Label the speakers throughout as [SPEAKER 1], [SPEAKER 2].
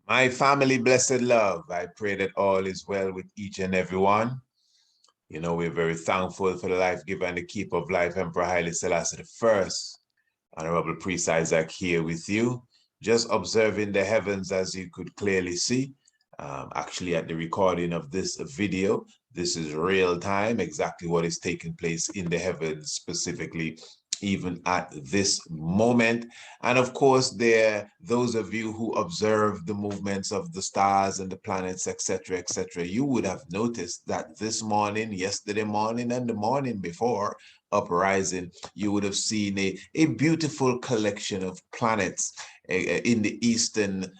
[SPEAKER 1] My family, blessed love, I pray that all is well with each and every one. You know, we're very thankful for the life giver and the keeper of life, Emperor Haile Selassie I. Honorable Priest Isaac here with you, just observing the heavens as you could clearly see. Actually, at the recording of this video, this is real time, exactly what is taking place in the heavens, specifically even at this moment. And of course, there those of you who observe the movements of the stars and the planets, etc., you would have noticed that this morning, yesterday morning, and the morning before uprising, you would have seen a beautiful collection of planets in the eastern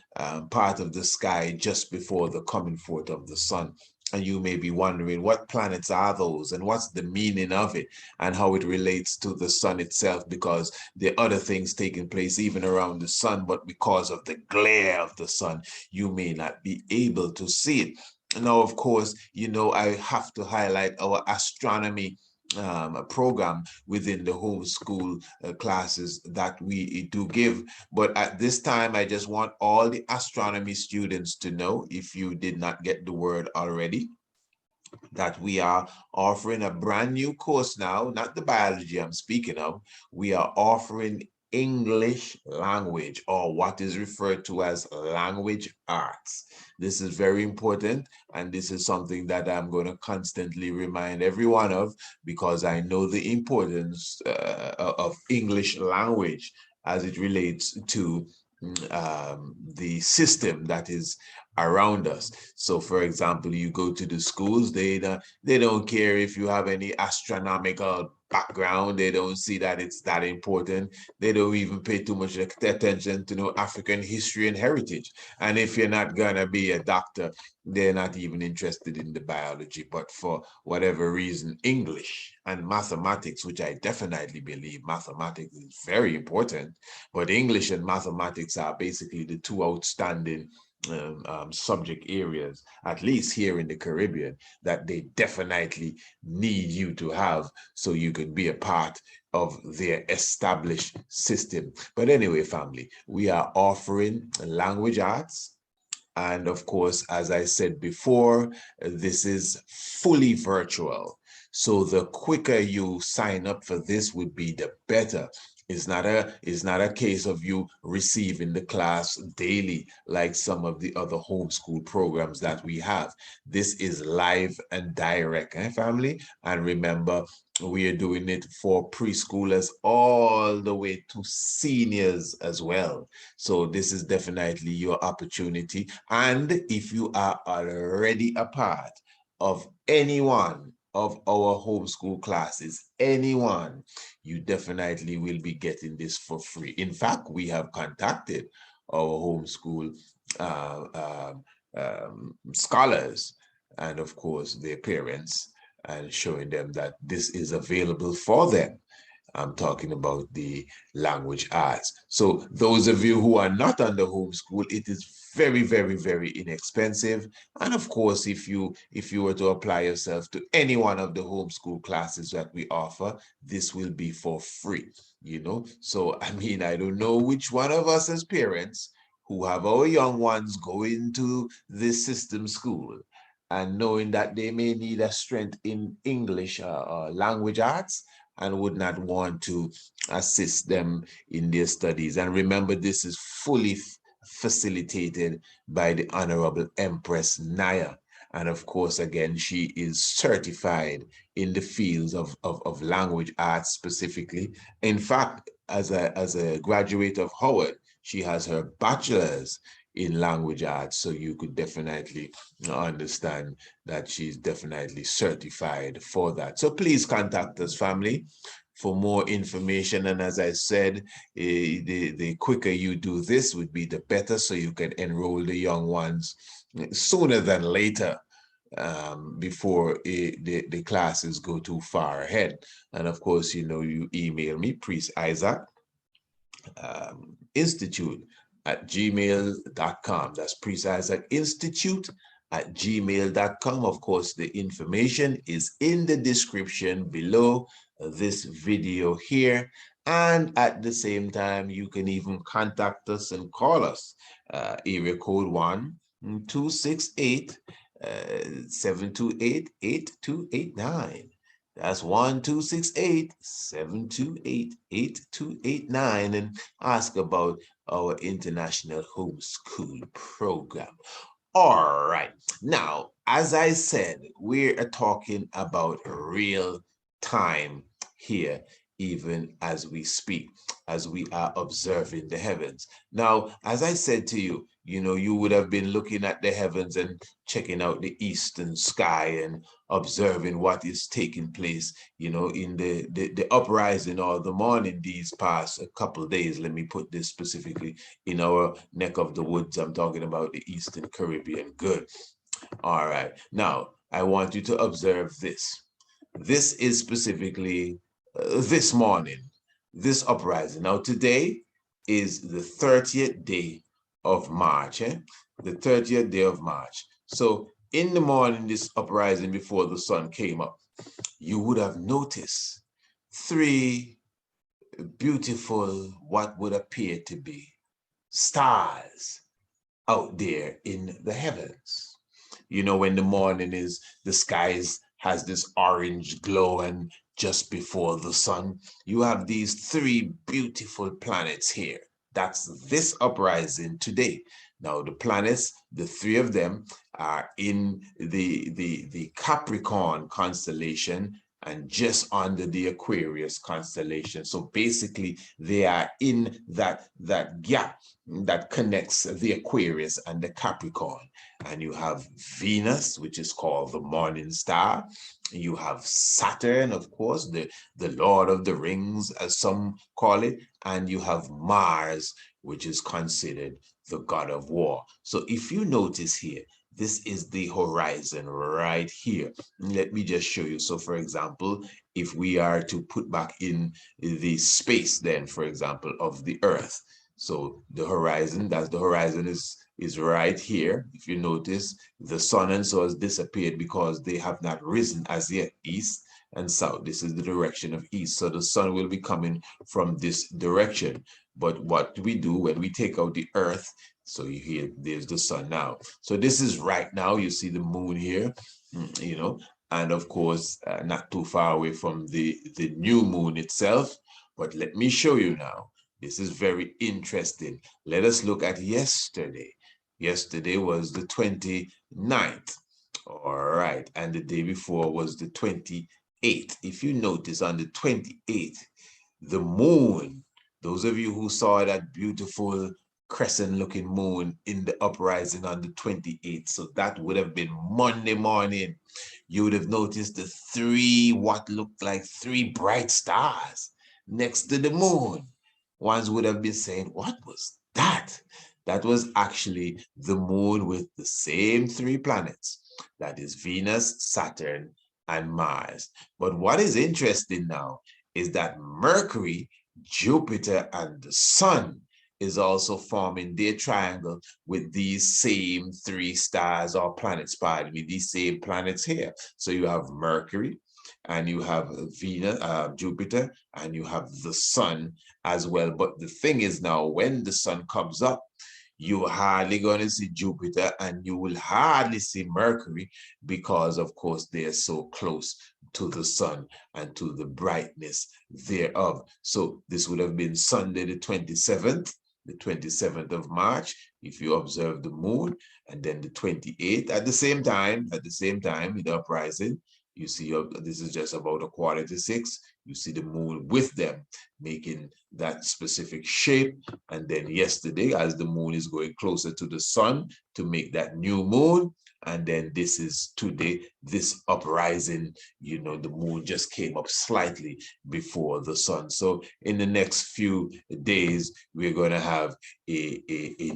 [SPEAKER 1] part of the sky just before the coming forth of the sun. And you may be wondering, what planets are those and what's the meaning of it and how it relates to the sun itself, because there are other things taking place even around the sun, but because of the glare of the sun, you may not be able to see it. Now, of course, you know, I have to highlight our astronomy program within the homeschool classes that we do give. But at this time, I just want all the astronomy students to know, if you did not get the word already, that we are offering a brand new course now, not the biology I'm speaking of. We are offering English language, or what is referred to as language arts. This is very important, and this is something that I'm going to constantly remind everyone of, because I know the importance of English language as it relates to the system that is around us. So, for example, you go to the schools, they don't care if you have any astronomical background. They don't see that it's that important. They don't even pay too much attention to know African history and heritage. And if you're not gonna be a doctor, they're not even interested in the biology. But for whatever reason, English and mathematics, which I definitely believe mathematics is very important, but English and mathematics are basically the two outstanding subject areas, at least here in the Caribbean, that they definitely need you to have so you can be a part of their established system. But anyway, family, we are offering language arts. And of course, as I said before, this is fully virtual. So the quicker you sign up for this would be the better. It's not a case of you receiving the class daily like some of the other homeschool programs that we have. This is live and direct, family? And remember, we are doing it for preschoolers all the way to seniors as well. So this is definitely your opportunity. And if you are already a part of anyone of our homeschool classes, anyone, you definitely will be getting this for free. In fact, we have contacted our homeschool scholars and, of course, their parents, and showing them that this is available for them. I'm talking about the language arts. So those of you who are not under homeschool, it is very, very, very inexpensive. And of course, if you were to apply yourself to any one of the homeschool classes that we offer, this will be for free, you know? So, I mean, I don't know which one of us as parents who have our young ones going to this system school and knowing that they may need a strength in English language arts, and would not want to assist them in their studies. And remember, this is fully facilitated by the Honorable Empress Naya. And of course, again, she is certified in the fields of language arts specifically. In fact, as a graduate of Howard, she has her bachelor's in language arts. So you could definitely understand that she's definitely certified for that. So please contact us, family, for more information. And as I said, the quicker you do this would be the better, so you can enroll the young ones sooner than later, before the classes go too far ahead. And of course, you know, you email me, Priest Isaac, Institute at gmail.com. That's Priest Isaac Institute at gmail.com. Of course, the information is in the description below this video here. And at the same time, you can even contact us and call us. Area code 1-268 728-8289. That's 1-268-728-8289, and ask about our international homeschool program. All right. Now, as I said, we're talking about real time here, even as we speak, as we are observing the heavens. Now, as I said to you, you would have been looking at the heavens and checking out the eastern sky and observing what is taking place, in the uprising or the morning these past a couple of days. Let me put this specifically in our neck of the woods. I'm talking about the Eastern Caribbean. Good. All right. Now, I want you to observe this. This is specifically this morning, this uprising. Now, today is the 30th day of March, the 30th day of March. So in the morning, this uprising before the sun came up, you would have noticed three beautiful, what would appear to be stars out there in the heavens. When the morning is, the skies has this orange glow, and just before the sun, you have these three beautiful planets here. That's this uprising today. Now, the planets, the three of them, are in the Capricorn constellation and just under the Aquarius constellation. So basically, they are in that gap that connects the Aquarius and the Capricorn. And you have Venus, which is called the morning star. You have Saturn, of course, the Lord of the Rings, as some call it. And you have Mars, which is considered the god of war. So if you notice here, this is the horizon right here. Let me just show you. So for example, if we are to put back in the space then, for example, of the Earth. So the horizon, that's the horizon is right here. If you notice, the sun and so has disappeared because they have not risen as yet, east and south. This is the direction of east. So the sun will be coming from this direction. But what do we do when we take out the Earth? So you hear there's the sun now. So this is right now. You see the moon here, and of course, not too far away from the new moon itself. But let me show you now. This is very interesting. Let us look at yesterday. Yesterday was the 29th. All right. And the day before was the 28th. If you notice, on the 28th, the moon, those of you who saw that beautiful crescent-looking moon in the uprising on the 28th, so that would have been Monday morning, you would have noticed the three, what looked like three bright stars next to the moon. Ones would have been saying, what was that? That was actually the moon with the same three planets. That is Venus, Saturn, and Mars. But what is interesting now is that Mercury, Jupiter, and the Sun is also forming their triangle with these same three stars or planets, pardon me, these same planets here. So you have Mercury, and you have Venus, Jupiter, and you have the Sun as well. But the thing is now, when the sun comes up, you're hardly going to see Jupiter and you will hardly see Mercury because, of course, they are so close to the sun and to the brightness thereof. So this would have been Sunday, the 27th of March, if you observe the moon, and then the 28th at the same time, in the uprising. You see, this is just about 5:45. You see the moon with them making that specific shape. And then yesterday, as the moon is going closer to the sun to make that new moon. And then this is today, this uprising, the moon just came up slightly before the sun. So in the next few days, we're going to have a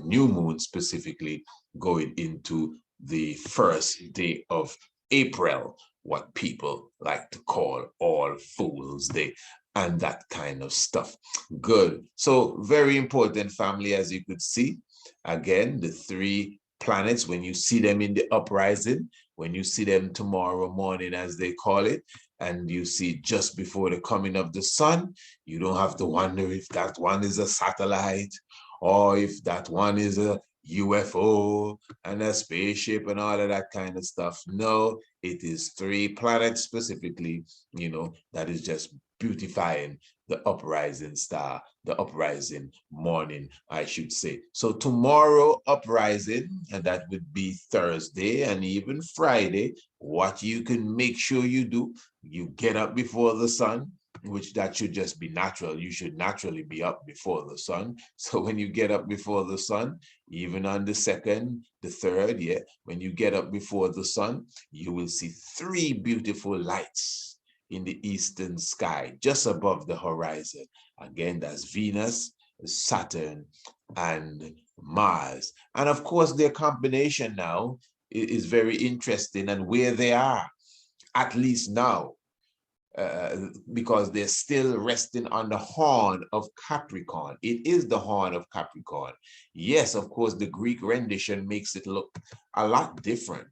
[SPEAKER 1] new moon specifically going into the first day of April, what people like to call All Fools Day, and that kind of stuff. Good. So very important, family, as you could see. Again, the three planets, when you see them in the uprising, when you see them tomorrow morning, as they call it, and you see just before the coming of the sun, you don't have to wonder if that one is a satellite or if that one is a UFO and a spaceship and all of that kind of stuff. No, it is 3 planets specifically, that is just beautifying the uprising star, the uprising morning, I should say. So tomorrow uprising, and that would be Thursday and even Friday, what you can make sure you do, you get up before the sun, which that should just be natural. You should naturally be up before the sun. So when you get up before the sun, even on the 2nd, the 3rd, when you get up before the sun, you will see 3 beautiful lights in the eastern sky, just above the horizon. Again, that's Venus, Saturn, and Mars. And of course, their combination now is very interesting, and where they are, at least now, because they're still resting on the horn of Capricorn. It is the horn of Capricorn. Yes, of course, the Greek rendition makes it look a lot different.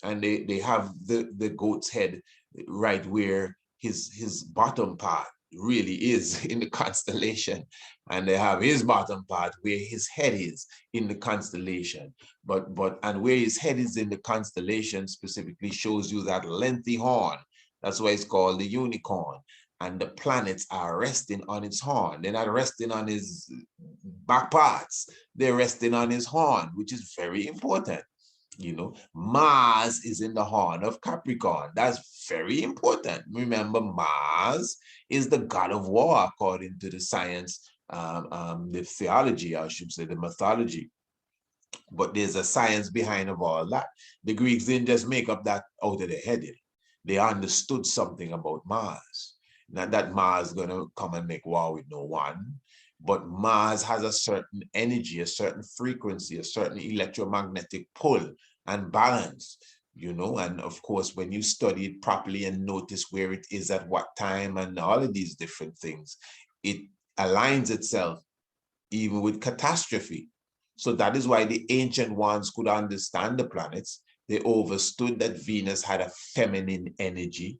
[SPEAKER 1] And they have the goat's head right where his bottom part really is in the constellation. And they have his bottom part where his head is in the constellation. And where his head is in the constellation specifically shows you that lengthy horn. That's why it's called the unicorn. And the planets are resting on its horn. They're not resting on his back parts. They're resting on his horn, which is very important. Mars is in the horn of Capricorn. That's very important. Remember, Mars is the god of war, according to the science, the theology, I should say, the mythology. But there's a science behind of all that. The Greeks didn't just make up that out of their head. They understood something about Mars. Not that Mars is going to come and make war with no one, but Mars has a certain energy, a certain frequency, a certain electromagnetic pull and balance, and of course, when you study it properly and notice where it is at what time and all of these different things, it aligns itself even with catastrophe. So that is why the ancient ones could understand the planets. They understood that Venus had a feminine energy.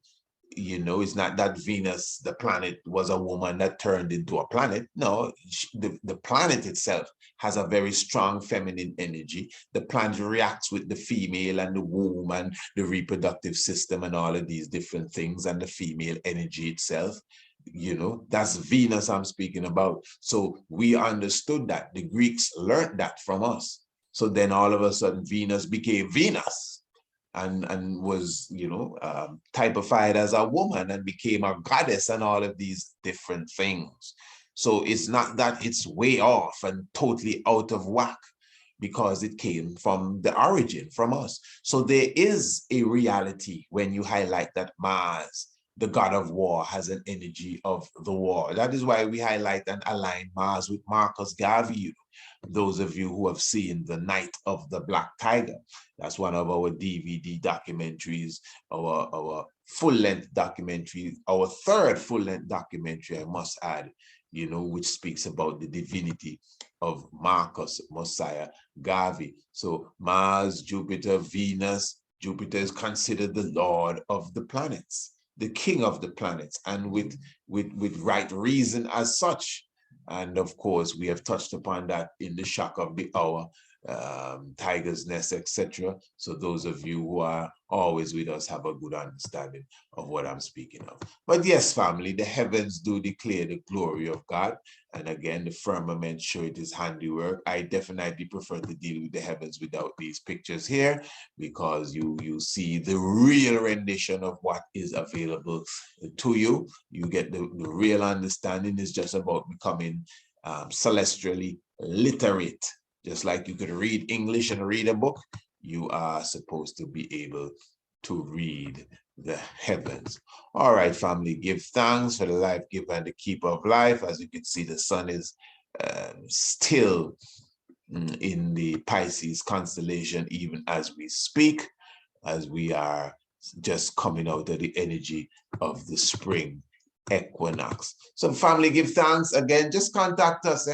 [SPEAKER 1] It's not that Venus, the planet, was a woman that turned into a planet. No, the planet itself has a very strong feminine energy. The planet reacts with the female and the womb and the reproductive system and all of these different things, and the female energy itself. That's Venus I'm speaking about. So we understood that. The Greeks learned that from us. So then all of a sudden Venus became Venus and was, typified as a woman and became a goddess and all of these different things. So it's not that it's way off and totally out of whack, because it came from the origin, from us. So there is a reality when you highlight that Mars, the god of war, has an energy of the war. That is why we highlight and align Mars with Marcus Garvey. Those of you who have seen The Night of the Black Tiger, that's one of our DVD documentaries, our full-length documentary, our 3rd full-length documentary, I must add, which speaks about the divinity of Marcus Mosiah Garvey. So Mars, Jupiter, Venus. Jupiter is considered the lord of the planets, the king of the planets, and with right reason as such. And of course, we have touched upon that in the shock of the hour, Tiger's Nest, etc. So those of you who are always with us have a good understanding of what I'm speaking of. But yes, family, the heavens do declare the glory of God. And again, the firmament show it is handiwork. I definitely prefer to deal with the heavens without these pictures here, because you see the real rendition of what is available to you. You get the real understanding. Is just about becoming celestially literate. Just like you could read English and read a book, you are supposed to be able to read the heavens. All right, family, give thanks for the life giver and the keeper of life. As you can see, the sun is still in the Pisces constellation, even as we speak, as we are just coming out of the energy of the spring equinox. So family, give thanks again. Just contact us,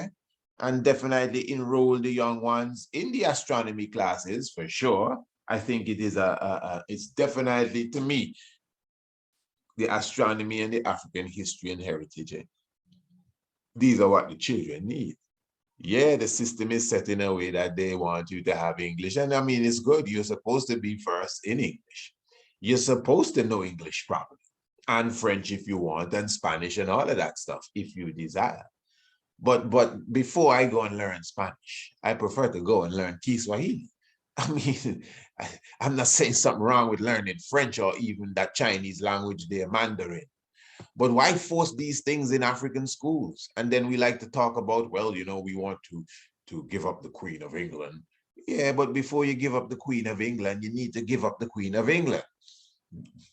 [SPEAKER 1] and definitely enroll the young ones in the astronomy classes for sure. I think it is it's definitely, to me, the astronomy and the African history and heritage. These are what the children need. Yeah, the system is set in a way that they want you to have English. And I mean, it's good. You're supposed to be first in English. You're supposed to know English properly, and French if you want, and Spanish and all of that stuff if you desire. But before I go and learn Spanish, I prefer to go and learn Kiswahili. I mean, I'm not saying something wrong with learning French or even that Chinese language there, Mandarin. But why force these things in African schools? And then we like to talk about, well, you know, we want to give up the Queen of England. Yeah, but before you give up the Queen of England, you need to give up the Queen of England.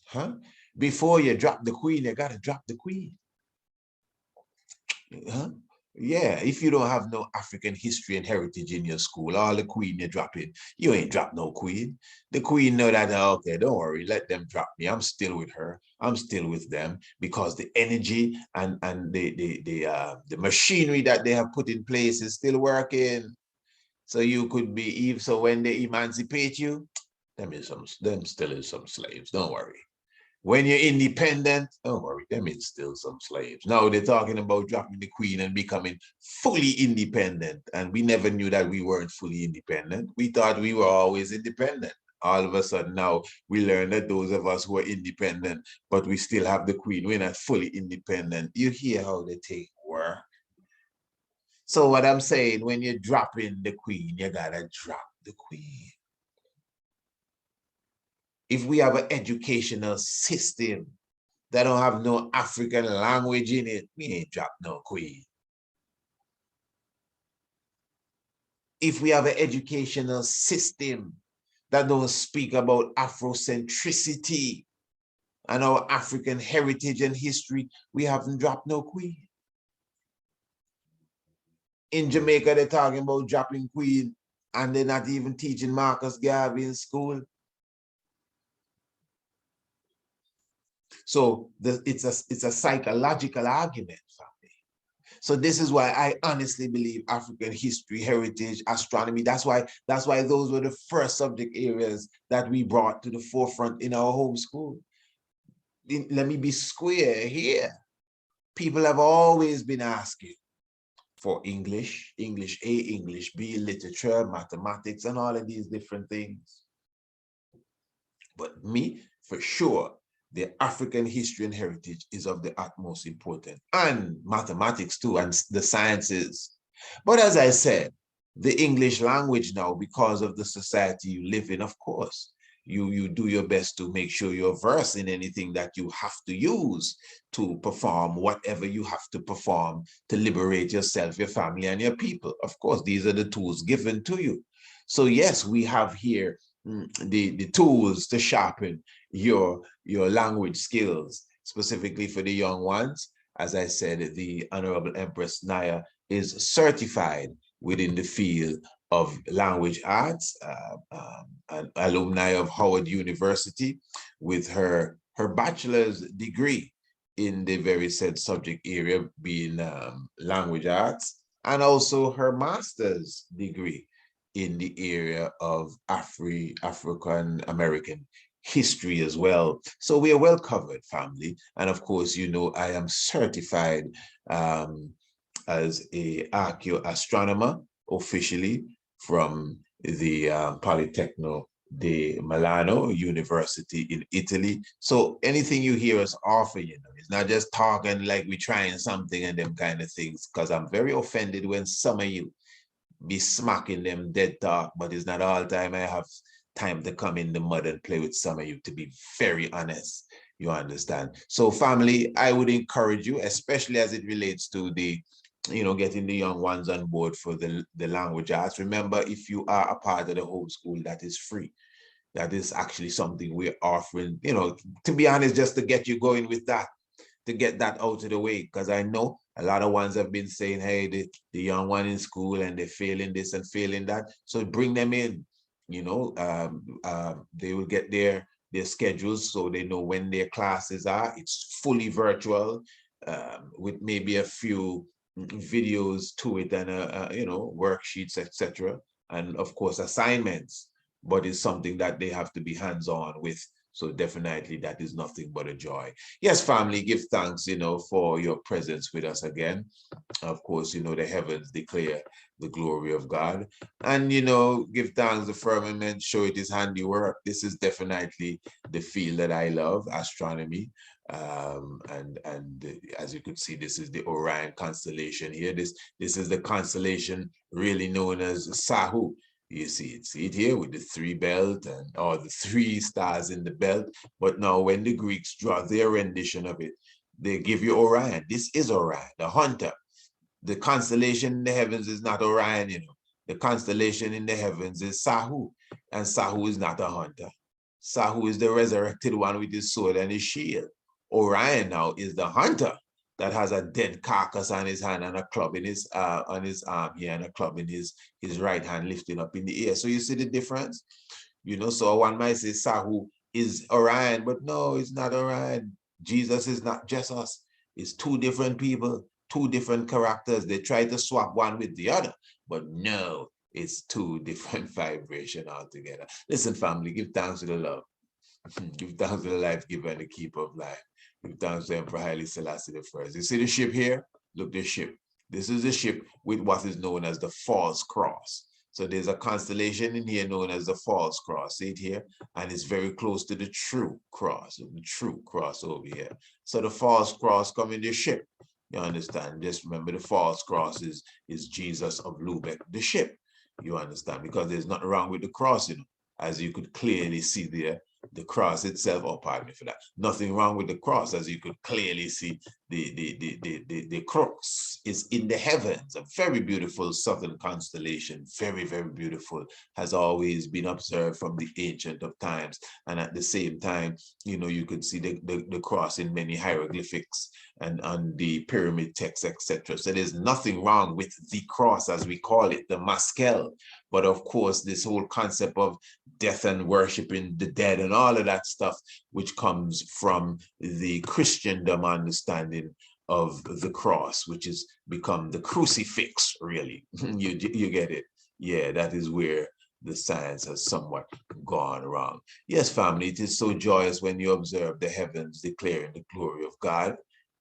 [SPEAKER 1] Huh? Before you drop the Queen, you got to drop the Queen. Huh? Yeah, if you don't have no African history and heritage in your school, all the Queen you drop in, you ain't drop no Queen. The Queen know that, okay, don't worry, let them drop me. I'm still with her. I'm still with them, because the energy and the machinery that they have put in place is still working. So you could be, even so when they emancipate you, them still is some slaves. Don't worry. When you're independent, don't worry, them is still some slaves. Now they're talking about dropping the Queen and becoming fully independent. And we never knew that we weren't fully independent. We thought we were always independent. All of a sudden now we learn that those of us who are independent, but we still have the Queen, we're not fully independent. You hear how they take work. So what I'm saying, when you drop in the Queen, you gotta drop the Queen. If we have an educational system that don't have no African language in it, we ain't drop no Queen. If we have an educational system that don't speak about Afrocentricity and our African heritage and history, we haven't dropped no Queen. In Jamaica, they're talking about dropping Queen, and they're not even teaching Marcus Garvey in school. So it's a psychological argument, family. So this is why I honestly believe African history, heritage, astronomy, that's why those were the first subject areas that we brought to the forefront in our home school. Let me be square here. People have always been asking for English, English A, English B, literature, mathematics, and all of these different things. But me, for sure, the African history and heritage is of the utmost importance, and mathematics too, and the sciences. But as I said, the English language now, because of the society you live in, of course, you do your best to make sure you're versed in anything that you have to use to perform whatever you have to perform to liberate yourself, your family, and your people. Of course, these are the tools given to you. So yes, we have here the tools to sharpen your language skills, specifically for the young ones. As I said, the Honorable Empress Naya is certified within the field of language arts, an alumni of Howard University, with her bachelor's degree in the very said subject area, being language arts, and also her master's degree in the area of African American history as well. So we are well covered, family. And of course, you know, I am certified as a ARCHAEOASTRONOMER officially from the Politecnico di Milano University in Italy. So anything you hear us offer, you know, it's not just talking like we're trying something and them kind of things, because I'm very offended when some of you be smacking them dead talk, but it's not all time I have time to come in the mud and play with some of you, to be very honest. You understand? So family, I would encourage you, especially as it relates to the, you know, getting the young ones on board for the language arts. Remember, if you are a part of the homeschool, that is free. That is actually something we're offering, you know, to be honest, just to get you going with that, to get that out of the way, because I know a lot of ones have been saying, hey, the young one in school and they're failing this and failing that. So bring them in, you know, they will get their schedules so they know when their classes are. It's fully virtual, with maybe a few videos to it and, you know, worksheets, etc. And of course, assignments, but it's something that they have to be hands-on with So definitely that is nothing but a joy. Yes, family, give thanks, for your presence with us again. Of course, the heavens declare the glory of God. And, give thanks, the firmament, show it his handiwork. This is definitely the field that I love, astronomy. And as you could see, this is the Orion constellation here. This is the constellation really known as Sahu. You see it here with the three belt or the three stars in the belt. But now when the Greeks draw their rendition of it, they give you Orion. This is Orion, the hunter. The constellation in the heavens is not Orion, The constellation in the heavens is Sahu, and Sahu is not a hunter. Sahu is the resurrected one with his sword and his shield. Orion now is the hunter that has a dead carcass on his hand and a club in his on his arm here and a club in his right hand lifting up in the air. So you see the difference, So one might say Sahu is Orion, but no, it's not Orion. Jesus is not just us. It's two different people, two different characters. They try to swap one with the other, but no, it's two different vibration altogether. Listen, family, give thanks to the love. Give thanks to the life giver and the keeper of life. Give thanks to Emperor Haile Selassie I. You see the ship here? Look, the ship. This is the ship with what is known as the false cross. So there's a constellation in here known as the false cross. See it here? And it's very close to the true cross over here. So the false cross come in the ship. You understand? Just remember the false cross is Jesus of Lubeck, the ship. You understand? Because there's nothing wrong with the cross, as you could clearly see there. The cross itself, pardon me for that. Nothing wrong with the cross, as you could clearly see. The crux is in the heavens, a very beautiful southern constellation, very, very beautiful, has always been observed from the ancient of times. And at the same time, you could see the cross in many hieroglyphics and on the pyramid text, etc. So there's nothing wrong with the cross, as we call it, the maskel. But of course, this whole concept of death and worshiping the dead and all of that stuff, which comes from the Christendom understanding of the cross, which has become the crucifix, really. You get it? Yeah, that is where the science has somewhat gone wrong. Yes, family, it is so joyous when you observe the heavens declaring the glory of God.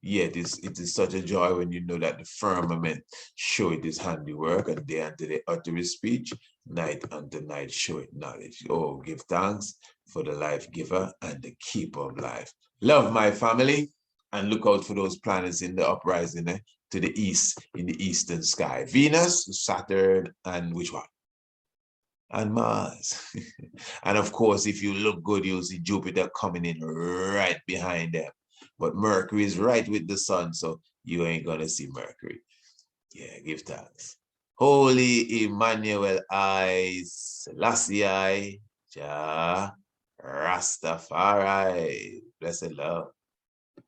[SPEAKER 1] Yet it is such a joy when you know that the firmament show it his handiwork, and day unto day utter his speech, night unto night show it knowledge. Oh, give thanks for the life giver and the keeper of life. Love my family, and look out for those planets in the uprising to the east, in the eastern sky. Venus, Saturn, and which one? And Mars. And of course, if you look good, you'll see Jupiter coming in right behind them. But Mercury is right with the sun, so you ain't gonna see Mercury. Yeah, give thanks. Holy Emmanuel I, Selassie, Jah, Rastafari. Blessed love.